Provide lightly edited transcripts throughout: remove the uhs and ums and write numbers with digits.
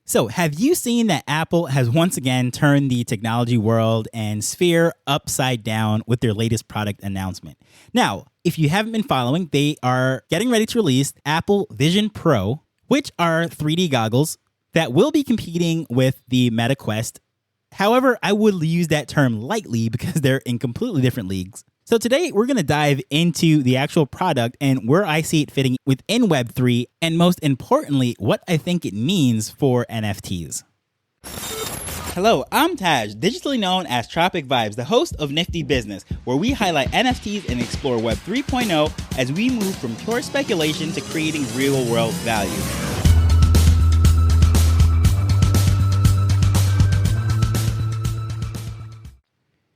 So, have you seen that Apple has once again turned the technology world and sphere upside down with their latest product announcement? Now, if you haven't been following, they are getting ready to release Apple Vision Pro, which are 3D goggles that will be competing with the Meta Quest. However, I would use that term lightly because they're in completely different leagues. So today we're going to dive into the actual product and where I see it fitting within Web3, and most importantly, what I think it means for NFTs. Hello, I'm Taj, digitally known as Tropic Vibes, the host of Nifty Business, where we highlight NFTs and explore Web 3.0 as we move from pure speculation to creating real-world value.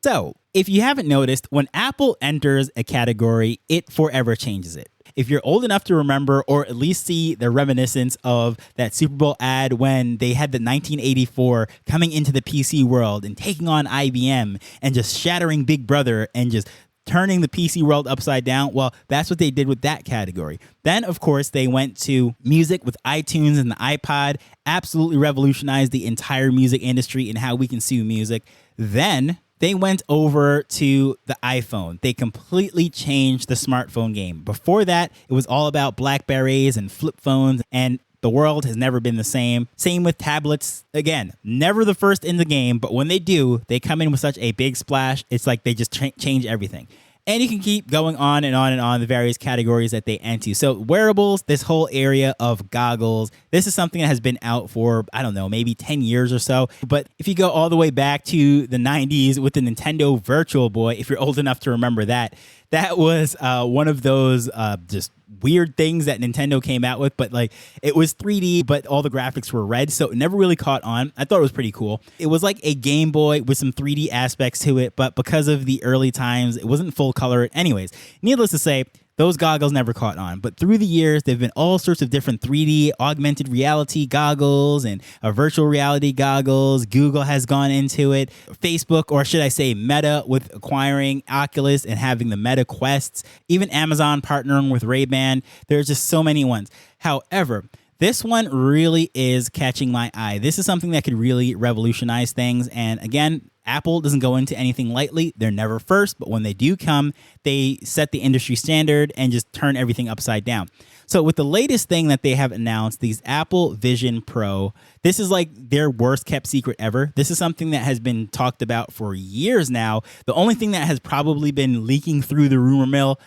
So, if you haven't noticed, when Apple enters a category, it forever changes it. If you're old enough to remember or at least see the reminiscence of that Super Bowl ad when they had the 1984 coming into the PC world and taking on IBM and just shattering Big Brother and just turning the PC world upside down, well, that's what they did with that category. Then, of course, they went to music with iTunes and the iPod, absolutely revolutionized the entire music industry and how we consume music. Then they went over to the iPhone. They completely changed the smartphone game. Before that, it was all about Blackberries and flip phones, and the world has never been the same. Same with tablets. Again, never the first in the game, but when they do, they come in with such a big splash. It's like they just change everything. And you can keep going on and on and on the various categories that they enter. So wearables, this whole area of goggles, this is something that has been out for, I don't know, maybe 10 years or so. But if you go all the way back to the 90s with the Nintendo Virtual Boy, if you're old enough to remember that, that was one of those just weird things that Nintendo came out with, but like it was 3D, but all the graphics were red, so it never really caught on. I thought it was pretty cool. It was like a Game Boy with some 3D aspects to it, but because of the early times, it wasn't full color. Anyways, needless to say, those goggles never caught on. But through the years, there have been all sorts of different 3D augmented reality goggles and virtual reality goggles. Google has gone into it. Facebook, or should I say Meta, with acquiring Oculus and having the Meta Quests. Even Amazon partnering with Ray-Ban. There's just so many ones. However, this one really is catching my eye. This is something that could really revolutionize things. And again, Apple doesn't go into anything lightly. They're never first, but when they do come, they set the industry standard and just turn everything upside down. So with the latest thing that they have announced, these Apple Vision Pro, this is like their worst kept secret ever. This is something that has been talked about for years now. The only thing that has probably been leaking through the rumor mill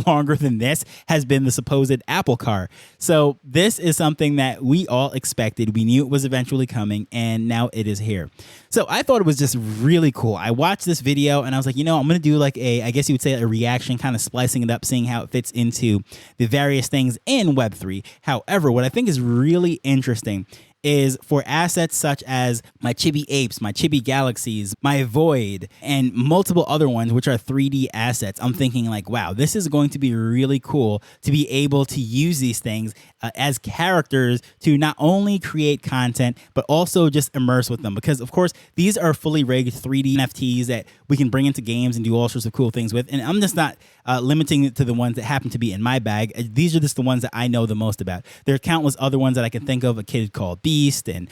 longer than this has been the supposed Apple Car. So this is something that we all expected. We knew it was eventually coming, and now it is here. So I thought it was just really cool. I watched this video and I was like, I'm going to do like I guess you would say a reaction, kind of splicing it up, seeing how it fits into the various things in Web3. However, what I think is really interesting is for assets such as my Chibi Apes, my Chibi Galaxies, my Void, and multiple other ones, which are 3D assets. I'm thinking like, wow, this is going to be really cool to be able to use these things as characters to not only create content, but also just immerse with them. Because of course, these are fully rigged 3D NFTs that we can bring into games and do all sorts of cool things with. And I'm just not limiting it to the ones that happen to be in my bag. These are just the ones that I know the most about. There are countless other ones that I can think of. A Kid Called Beast and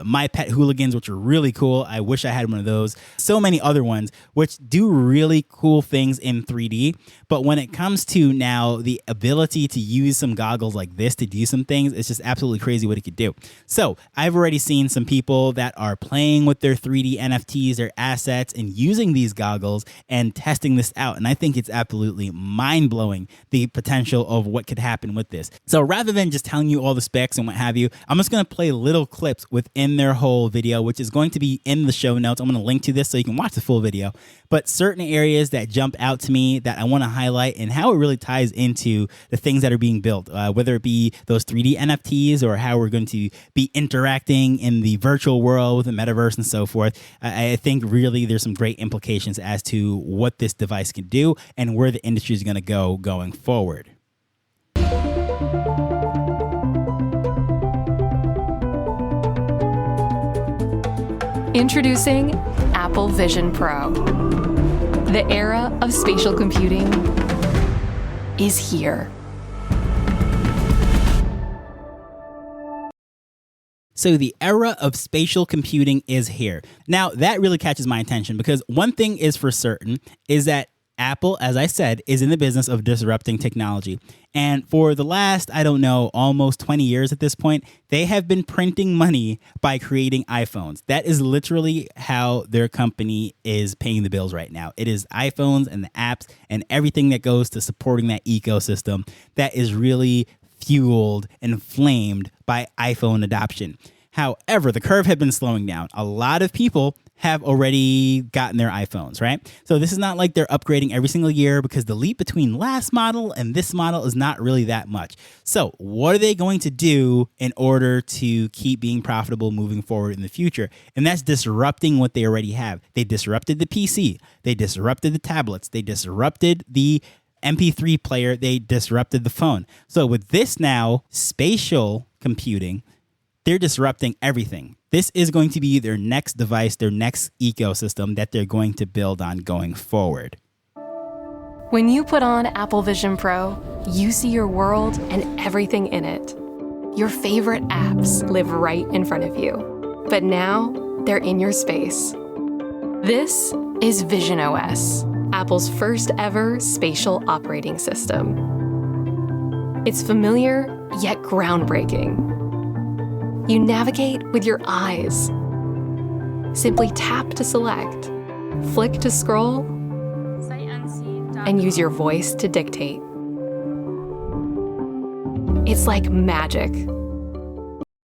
My Pet Hooligans, which are really cool. I wish I had one of those. So many other ones which do really cool things in 3D. But when it comes to now the ability to use some goggles like this to do some things, it's just absolutely crazy what it could do. So I've already seen some people that are playing with their 3D NFTs, their assets, and using these goggles and testing this out. And I think it's absolutely mind-blowing, the potential of what could happen with this. So rather than just telling you all the specs and what have you, I'm just going to play little clips within their whole video, which is going to be in the show notes. I'm going to link to this so you can watch the full video. But certain areas that jump out to me that I want to highlight and how it really ties into the things that are being built, whether it be those 3D NFTs or how we're going to be interacting in the virtual world with the metaverse and so forth. I think really there's some great implications as to what this device can do and where the industry is going to go going forward. Introducing Apple Vision Pro. The era of spatial computing is here. So the era of spatial computing is here. Now, that really catches my attention because one thing is for certain is that Apple, as I said, is in the business of disrupting technology. And for the last, I don't know, almost 20 years at this point, they have been printing money by creating iPhones. That is literally how their company is paying the bills right now. It is iPhones and the apps and everything that goes to supporting that ecosystem that is really fueled and flamed by iPhone adoption. However, the curve had been slowing down. A lot of people have already gotten their iPhones, right? So this is not like they're upgrading every single year because the leap between last model and this model is not really that much. So what are they going to do in order to keep being profitable moving forward in the future? And that's disrupting what they already have. They disrupted the PC. They disrupted the tablets. They disrupted the MP3 player. They disrupted the phone. So with this now, spatial computing, they're disrupting everything. This is going to be their next device, their next ecosystem that they're going to build on going forward. When you put on Apple Vision Pro, you see your world and everything in it. Your favorite apps live right in front of you, but now they're in your space. This is Vision OS, Apple's first ever spatial operating system. It's familiar yet groundbreaking. You navigate with your eyes. Simply tap to select, flick to scroll, and use your voice to dictate. It's like magic.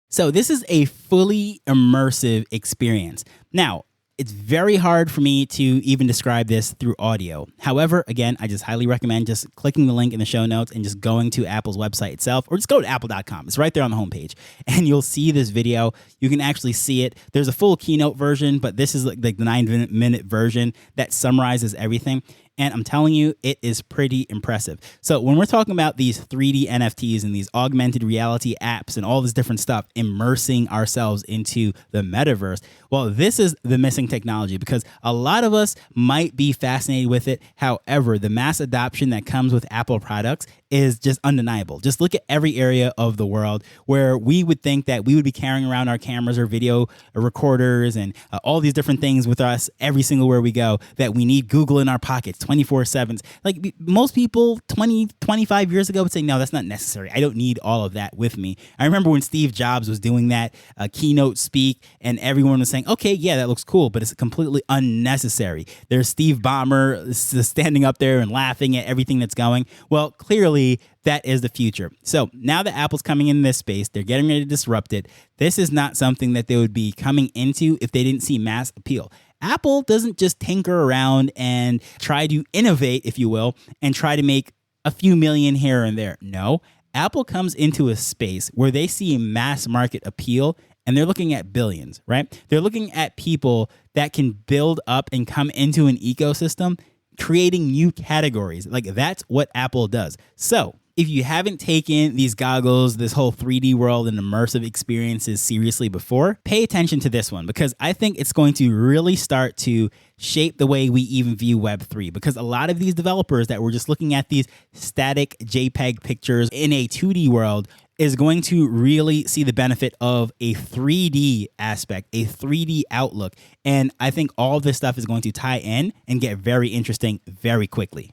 So this is a fully immersive experience. Now, it's very hard for me to even describe this through audio. However, again, I just highly recommend just clicking the link in the show notes and just going to Apple's website itself, or just go to apple.com. It's right there on the homepage, and you'll see this video. You can actually see it. There's a full keynote version, but this is like the 9-minute version that summarizes everything. And I'm telling you, it is pretty impressive. So when we're talking about these 3D NFTs and these augmented reality apps and all this different stuff, immersing ourselves into the metaverse, well, this is the missing technology because a lot of us might be fascinated with it. However, the mass adoption that comes with Apple products is just undeniable. Just look at every area of the world where we would think that we would be carrying around our cameras or video recorders and all these different things with us every single where we go, that we need Google in our pockets 24/7. Like most people 20, 25 years ago would say, no, that's not necessary. I don't need all of that with me. I remember when Steve Jobs was doing that keynote speak and everyone was saying, okay, yeah, that looks cool, but it's completely unnecessary. There's Steve Ballmer standing up there and laughing at everything that's going. Well, clearly that is the future. So now that Apple's coming in this space, they're getting ready to disrupt it. This is not something that they would be coming into if they didn't see mass appeal. Apple doesn't just tinker around and try to innovate, if you will, and try to make a few million here and there. No, Apple comes into a space where they see mass market appeal and they're looking at billions, right? They're looking at people that can build up and come into an ecosystem, creating new categories. Like that's what Apple does. So if you haven't taken these goggles, this whole 3D world and immersive experiences seriously before, pay attention to this one because I think it's going to really start to shape the way we even view Web3, because a lot of these developers that were just looking at these static JPEG pictures in a 2D world is going to really see the benefit of a 3D aspect, a 3D outlook. And I think all of this stuff is going to tie in and get very interesting very quickly.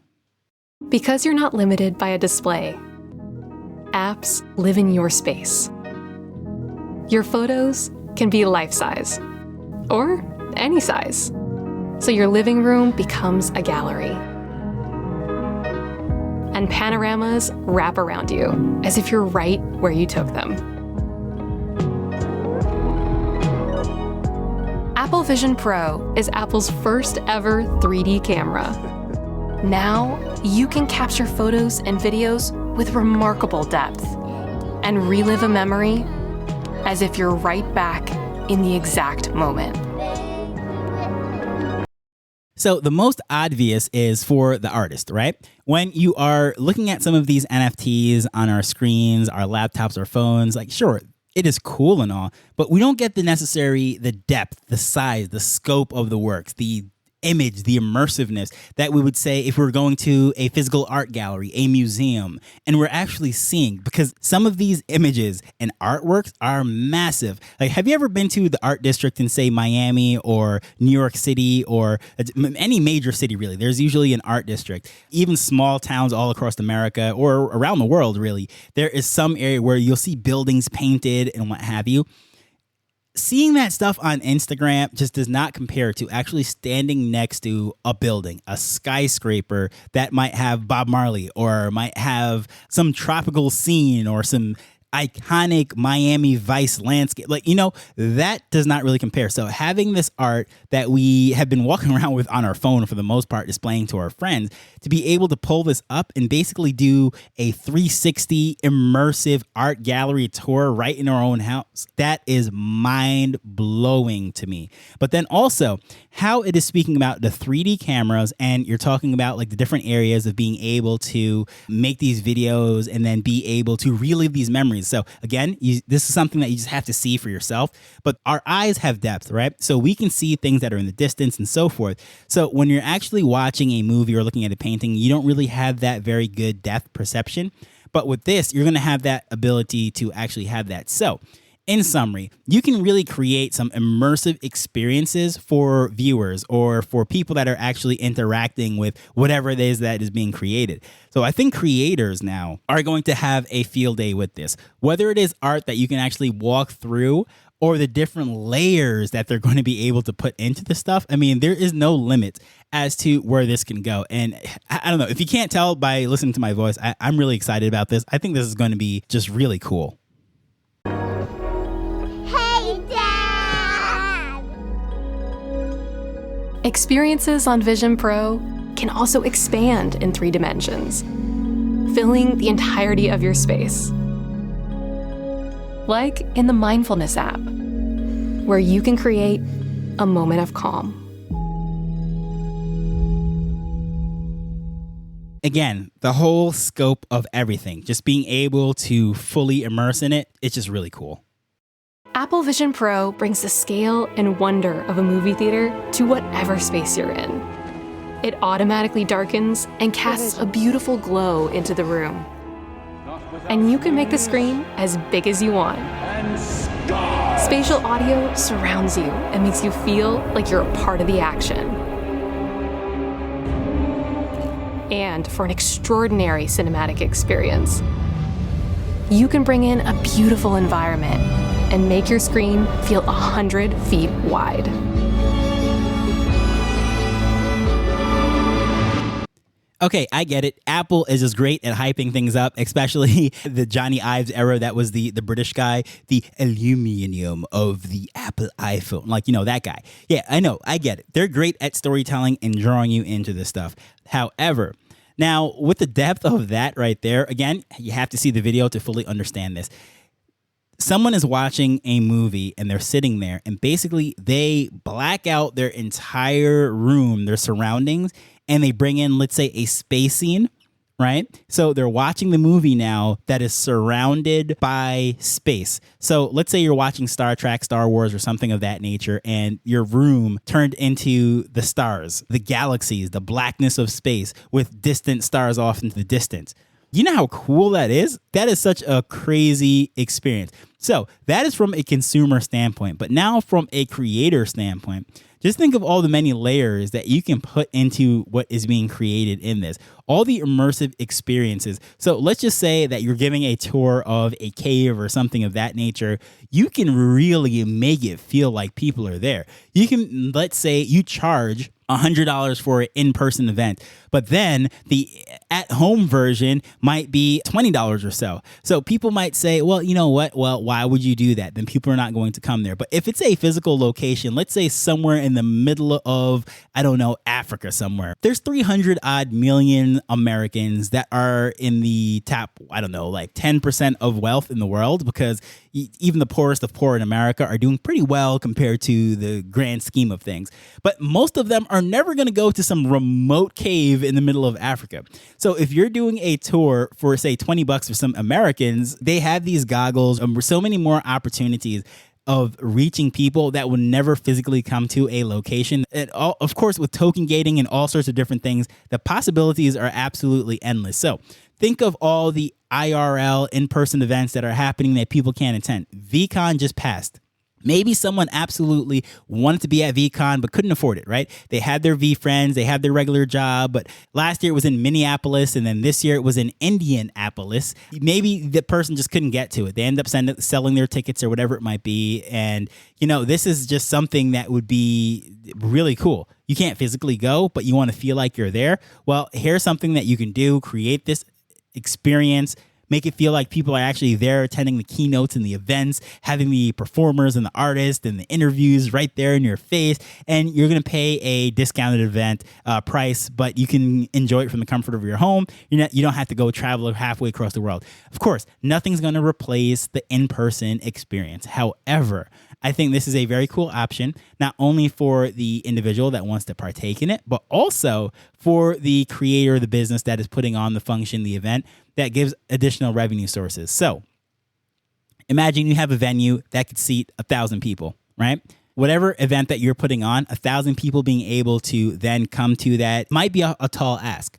Because you're not limited by a display, apps live in your space. Your photos can be life-size or any size, so your living room becomes a gallery. And panoramas wrap around you as if you're right where you took them. Apple Vision Pro is Apple's first ever 3D camera. Now, you can capture photos and videos with remarkable depth and relive a memory as if you're right back in the exact moment. So the most obvious is for the artist, right? When you are looking at some of these NFTs on our screens, our laptops, our phones, like sure, it is cool and all, but we don't get the depth, the size, the scope of the works, the image, the immersiveness that we would say if we were going to a physical art gallery, a museum, and we're actually seeing, because some of these images and artworks are massive. Like, have you ever been to the art district in, say, Miami or New York City or any major city, really? There's usually an art district. Even small towns all across America or around the world, really, there is some area where you'll see buildings painted and what have you. Seeing that stuff on Instagram just does not compare to actually standing next to a building, a skyscraper that might have Bob Marley or might have some tropical scene or some iconic Miami Vice landscape. Like, that does not really compare. So having this art that we have been walking around with on our phone for the most part, displaying to our friends, to be able to pull this up and basically do a 360 immersive art gallery tour right in our own house, that is mind blowing to me. But then also how it is speaking about the 3D cameras, and you're talking about like the different areas of being able to make these videos and then be able to relive these memories. So again, this is something that you just have to see for yourself, but our eyes have depth, right? So we can see things that are in the distance and so forth. So when you're actually watching a movie or looking at a painting, you don't really have that very good depth perception. But with this, you're going to have that ability to actually have that. So in summary, you can really create some immersive experiences for viewers or for people that are actually interacting with whatever it is that is being created. So I think creators now are going to have a field day with this, whether it is art that you can actually walk through or the different layers that they're going to be able to put into the stuff. I mean, there is no limit as to where this can go. And I don't know, if you can't tell by listening to my voice, I'm really excited about this. I think this is going to be just really cool. Experiences on Vision Pro can also expand in 3 dimensions, filling the entirety of your space. Like in the Mindfulness app, where you can create a moment of calm. Again, the whole scope of everything, just being able to fully immerse in it, it's just really cool. Apple Vision Pro brings the scale and wonder of a movie theater to whatever space you're in. It automatically darkens and casts a beautiful glow into the room. And you can make the screen as big as you want. Spatial audio surrounds you and makes you feel like you're a part of the action. And for an extraordinary cinematic experience, you can bring in a beautiful environment and make your screen feel 100 feet wide. Okay, I get it. Apple is just great at hyping things up, especially the Johnny Ives era. That was the British guy, the aluminum of the Apple iPhone. Like, that guy. Yeah, I know. I get it. They're great at storytelling and drawing you into this stuff. However, now with the depth of that right there, again, you have to see the video to fully understand this. Someone is watching a movie and they're sitting there and basically they black out their entire room, their surroundings, and they bring in, let's say, a space scene, right? So they're watching the movie now that is surrounded by space. So let's say you're watching Star Trek, Star Wars, or something of that nature, and your room turned into the stars, the galaxies, the blackness of space with distant stars off into the distance. You know how cool that is? That is such a crazy experience. So that is from a consumer standpoint. But now from a creator standpoint, just think of all the many layers that you can put into what is being created in this. All the immersive experiences. So let's just say that you're giving a tour of a cave or something of that nature. You can really make it feel like people are there. You can, let's say you charge $100 for an in-person event, but then the at-home version might be $20 or so. So people might say, well, you know what? Well, why would you do that? Then people are not going to come there. But if it's a physical location, let's say somewhere in the middle of, I don't know, Africa somewhere, there's 300 odd million Americans that are in the top, I don't know, like 10% of wealth in the world, because even the poorest of poor in America are doing pretty well compared to the grand scheme of things. But most of them are never going to go to some remote cave in the middle of Africa. So if you're doing a tour for, say, $20 for some Americans, they have these goggles and so many more opportunities of reaching people that will never physically come to a location. And of course, with token gating and all sorts of different things, the possibilities are absolutely endless. So think of all the IRL in-person events that are happening that people can't attend. VCon just passed. Maybe someone absolutely wanted to be at VCon but couldn't afford it, right? They had their V friends, they had their regular job, but last year it was in Minneapolis, and then this year it was in Indianapolis. Maybe the person just couldn't get to it. They end up selling their tickets or whatever it might be. And, this is just something that would be really cool. You can't physically go, but you want to feel like you're there. Well, here's something that you can do. Create this experience. Make it feel like people are actually there attending the keynotes and the events, having the performers and the artists and the interviews right there in your face. And you're going to pay a discounted event price, but you can enjoy it from the comfort of your home. You don't have to go travel halfway across the world. Of course, nothing's going to replace the in-person experience. However, I think this is a very cool option, not only for the individual that wants to partake in it, but also for the creator of the business that is putting on the function, the event, that gives additional revenue sources. So imagine you have a venue that could seat 1,000 people, right? Whatever event that you're putting on, 1,000 people being able to then come to that might be a tall ask.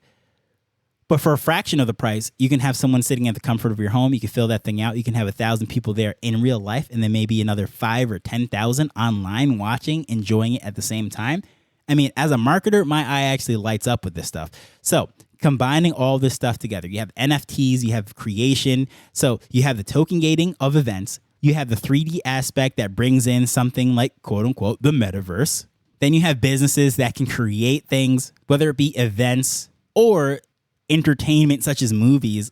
But for a fraction of the price, you can have someone sitting at the comfort of your home. You can fill that thing out. You can have 1,000 people there in real life, and then maybe another 5 or 10,000 online watching, enjoying it at the same time. I mean, as a marketer, my eye actually lights up with this stuff. So combining all this stuff together, you have NFTs, you have creation. So you have the token gating of events. You have the 3D aspect that brings in something like, quote unquote, the metaverse. Then you have businesses that can create things, whether it be events or entertainment such as movies.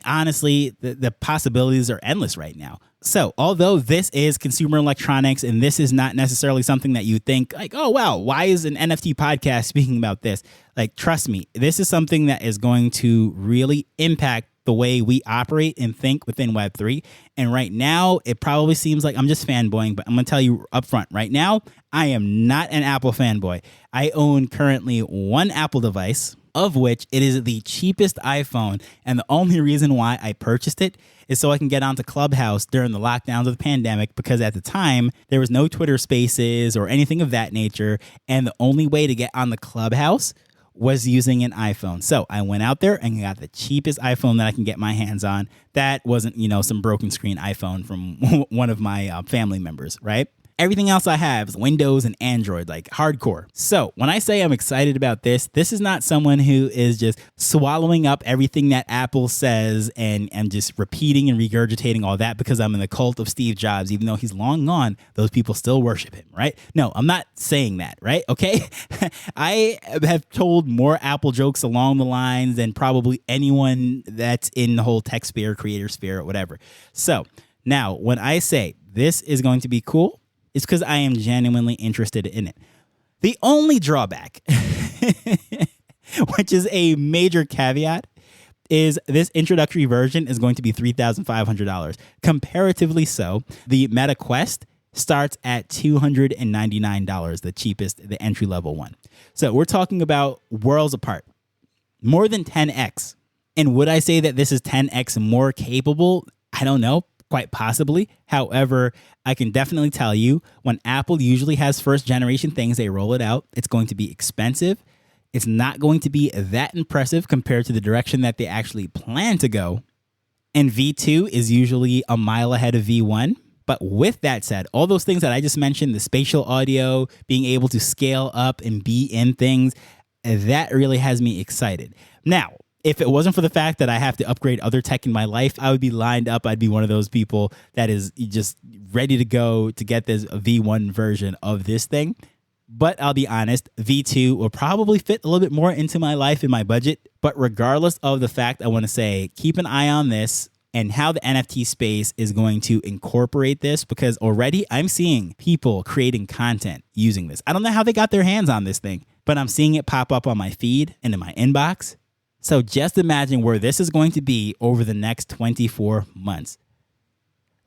Honestly, the possibilities are endless right now. So although this is consumer electronics and this is not necessarily something that you think like, oh, wow, why is an NFT podcast speaking about this? Like, trust me, this is something that is going to really impact the way we operate and think within Web3. And right now, it probably seems like I'm just fanboying, but I'm going to tell you up front, right now, I am not an Apple fanboy. I own currently one Apple device, of which it is the cheapest iPhone. And the only reason why I purchased it is so I can get onto Clubhouse during the lockdowns of the pandemic, because at the time there was no Twitter Spaces or anything of that nature. And the only way to get on the Clubhouse was using an iPhone. So I went out there and got the cheapest iPhone that I can get my hands on. That wasn't, some broken screen iPhone from one of my family members, right? Everything else I have is Windows and Android, like hardcore. So when I say I'm excited about this is not someone who is just swallowing up everything that Apple says and just repeating and regurgitating all that because I'm in the cult of Steve Jobs. Even though he's long gone, those people still worship him, right? No, I'm not saying that, right? Okay? I have told more Apple jokes along the lines than probably anyone that's in the whole tech sphere, creator sphere, or whatever. So now when I say this is going to be cool, it's because I am genuinely interested in it. The only drawback, which is a major caveat, is this introductory version is going to be $3,500. Comparatively so, the Meta Quest starts at $299, the cheapest, the entry-level one. So we're talking about worlds apart, more than 10x. And would I say that this is 10x more capable? I don't know. Quite possibly. However, I can definitely tell you when Apple usually has first generation things, they roll it out. It's going to be expensive. It's not going to be that impressive compared to the direction that they actually plan to go. And V2 is usually a mile ahead of V1. But with that said, all those things that I just mentioned, the spatial audio, being able to scale up and be in things, that really has me excited. Now, if it wasn't for the fact that I have to upgrade other tech in my life, I would be lined up. I'd be one of those people that is just ready to go to get this V1 version of this thing. But I'll be honest, V2 will probably fit a little bit more into my life and my budget. But regardless of the fact, I want to say, keep an eye on this and how the NFT space is going to incorporate this, because already I'm seeing people creating content using this. I don't know how they got their hands on this thing, but I'm seeing it pop up on my feed and in my inbox. So just imagine where this is going to be over the next 24 months.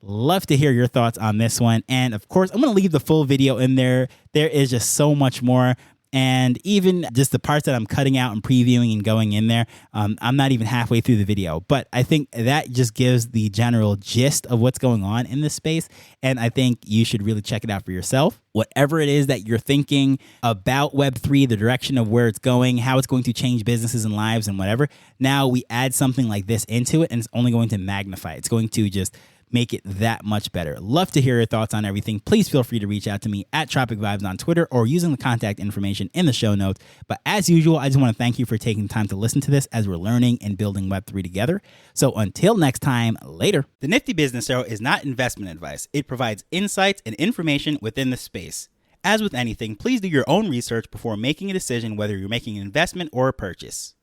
Love to hear your thoughts on this one. And of course, I'm going to leave the full video in there. There is just so much more. And even just the parts that I'm cutting out and previewing and going in there, I'm not even halfway through the video. But I think that just gives the general gist of what's going on in this space. And I think you should really check it out for yourself. Whatever it is that you're thinking about Web3, the direction of where it's going, how it's going to change businesses and lives and whatever, now we add something like this into it and it's only going to magnify it. It's going to just make it that much better. Love to hear your thoughts on everything. Please feel free to reach out to me at Tropic Vibes on Twitter or using the contact information in the show notes. But as usual, I just want to thank you for taking time to listen to this as we're learning and building Web3 together. So until next time, later. The Nifty Business Show is not investment advice. It provides insights and information within the space. As with anything, please do your own research before making a decision whether you're making an investment or a purchase.